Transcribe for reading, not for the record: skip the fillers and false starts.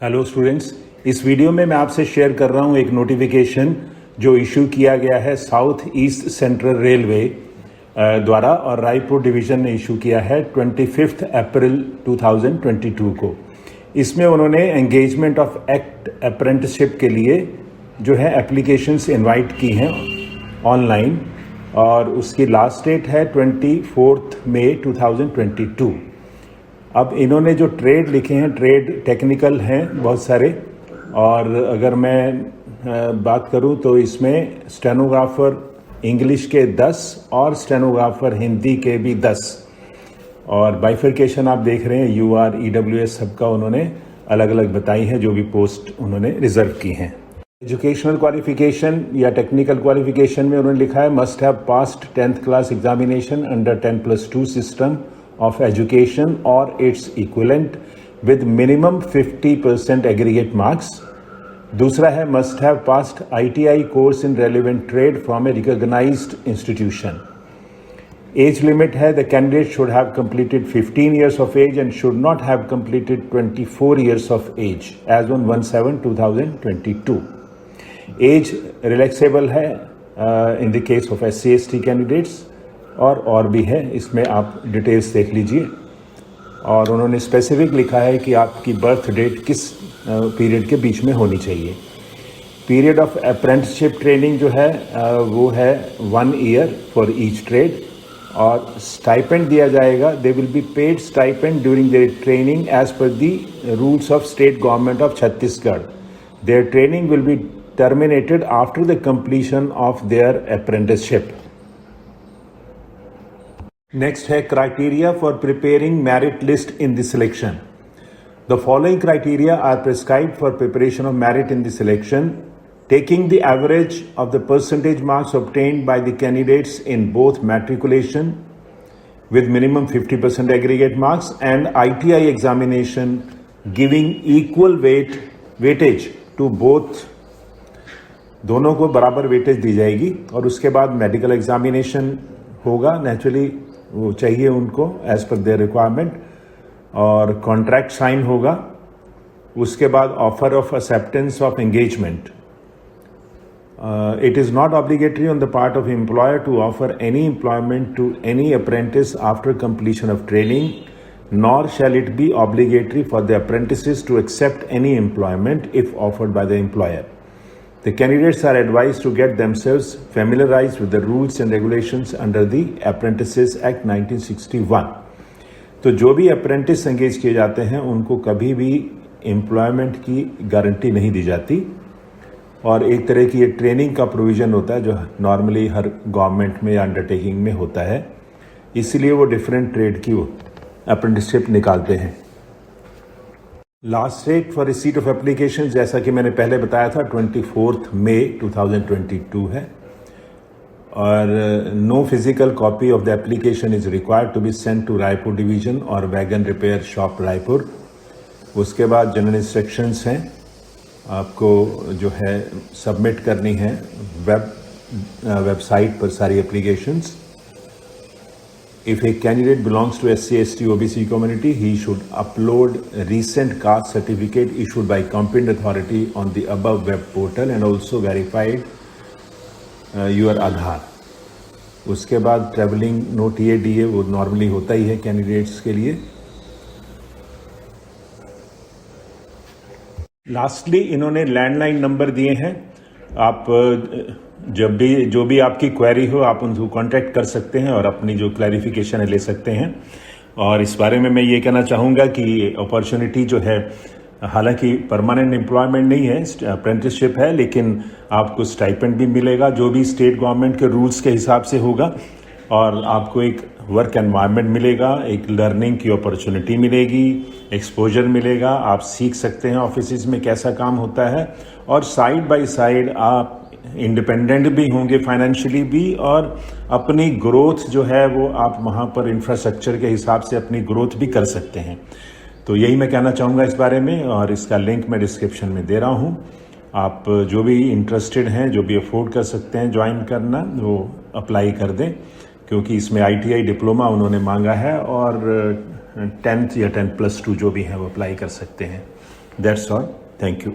Hello students, इस video में मैं आपसे शेयर कर रहा हूं एक नोटिफिकेशन जो इशू किया गया है साउथ ईस्ट सेंट्रल रेलवे द्वारा और रायपुर डिवीज़न ने इशू किया है 25 अप्रैल 2022 को। इसमें उन्होंने एंगेजमेंट ऑफ एक्ट अप्रेंटिसशिप के लिए जो है एप्लीकेशंस इनवाइट की हैं ऑनलाइन और उसकी लास्ट डेट है 24 मई 2022। अब इन्होंने जो ट्रेड लिखे हैं, ट्रेड टेक्निकल हैं बहुत सारे, और अगर मैं बात करूं तो इसमें स्टेनोग्राफर इंग्लिश के 10 और स्टेनोग्राफर हिंदी के भी 10, और बाइफर्केशन आप देख रहे हैं UR EWS सबका उन्होंने अलग अलग बताई है जो भी पोस्ट उन्होंने रिजर्व की हैं। एजुकेशनल क्वालिफिकेशन या टेक्निकल क्वालिफिकेशन में उन्होंने लिखा है must have passed 10th class examination under 10+2 system of education or its equivalent with minimum 50% aggregate marks. दूसरा है must have passed ITI course in relevant trade from a recognized institution. Age limit है the candidate should have completed 15 years of age and should not have completed 24 years of age as on 1/7/2022. Age relaxable है in the case of SC/ST candidates और भी है, इसमें आप details देख लीजिए। और उन्होंने स्पेसिफिक लिखा है कि आपकी बर्थ डेट किस पीरियड के बीच में होनी चाहिए। पीरियड ऑफ अप्रेंटिसशिप ट्रेनिंग जो है वो है 1 ईयर फॉर ईच ट्रेड, और स्टाइपेंड दिया जाएगा। They will be paid stipend during their training as per the rules of state government of Chhattisgarh. Their training will be terminated after the completion of their apprenticeship. Next है criteria for preparing merit list in the selection. The following criteria are prescribed for preparation of merit in the selection, taking the average of the percentage marks obtained by the candidates in both matriculation with minimum 50% aggregate marks and ITI examination, giving equal weightage to both। दोनों को बराबर weightage दी जाएगी। और उसके बाद medical examination होगा, naturally वो चाहिए उनको एज पर देयर रिक्वायरमेंट, और कॉन्ट्रैक्ट साइन होगा। उसके बाद offer of acceptance of engagement. It is not obligatory on the part of employer to offer any employment to any apprentice after completion of training, nor shall it be obligatory for the apprentices to accept any employment if offered by the employer. The candidates are advised to get themselves familiarized with the rules and regulations under the Apprentices Act 1961. तो जो भी apprentice engage किए जाते हैं उनको कभी भी employment की गारंटी नहीं दी जाती, और एक तरह की ये ट्रेनिंग का प्रोविज़न होता है जो नॉर्मली हर गवर्नमेंट में या अंडरटेकिंग में होता है। इसीलिए वो डिफरेंट ट्रेड की वो अप्रेंटिसशिप निकालते हैं। Last date for receipt of application जैसा कि मैंने पहले बताया था 24 मई 2022 है, और no physical copy of the application is required to be sent to Raipur division और वैगन रिपेयर शॉप रायपुर। उसके बाद जनरल इंस्ट्रक्शंस हैं, आपको जो है सबमिट करनी है वेबसाइट पर सारी applications. If a candidate belongs to SC/ST OBC community, he should upload recent caste certificate issued by competent authority on the above web portal and also verified your Aadhaar। उसके बाद travelling no TADA वो normally होता ही है candidates के लिए। Lastly इन्होंने landline number दिए हैं। आप जब भी जो भी आपकी क्वेरी हो आप उनको कांटेक्ट कर सकते हैं और अपनी जो क्लैरिफिकेशन है ले सकते हैं। और इस बारे में मैं ये कहना चाहूँगा कि अपॉर्चुनिटी जो है, हालांकि परमानेंट एम्प्लॉयमेंट नहीं है, अप्रेंटिसशिप है, लेकिन आपको स्टाइपेंड भी मिलेगा जो भी स्टेट गवर्नमेंट के रूल्स के हिसाब से होगा, और आपको एक वर्क एनवायरनमेंट मिलेगा, एक लर्निंग की अपॉर्चुनिटी मिलेगी, एक्सपोजर मिलेगा। आप सीख सकते हैं ऑफिस में कैसा काम होता है, और साइड बाय साइड आप इंडिपेंडेंट भी होंगे फाइनेंशियली भी, और अपनी ग्रोथ जो है वो आप वहाँ पर इंफ्रास्ट्रक्चर के हिसाब से अपनी ग्रोथ भी कर सकते हैं। तो यही मैं कहना चाहूँगा इस बारे में, और इसका लिंक मैं डिस्क्रिप्शन में दे रहा हूँ। आप जो भी इंटरेस्टेड हैं, जो भी अफोर्ड कर सकते हैं ज्वाइन करना, वो अप्लाई कर दें, क्योंकि इसमें ITI डिप्लोमा उन्होंने मांगा है, और 10th या 10+2 जो भी है वो अप्लाई कर सकते हैं। That's all, thank you.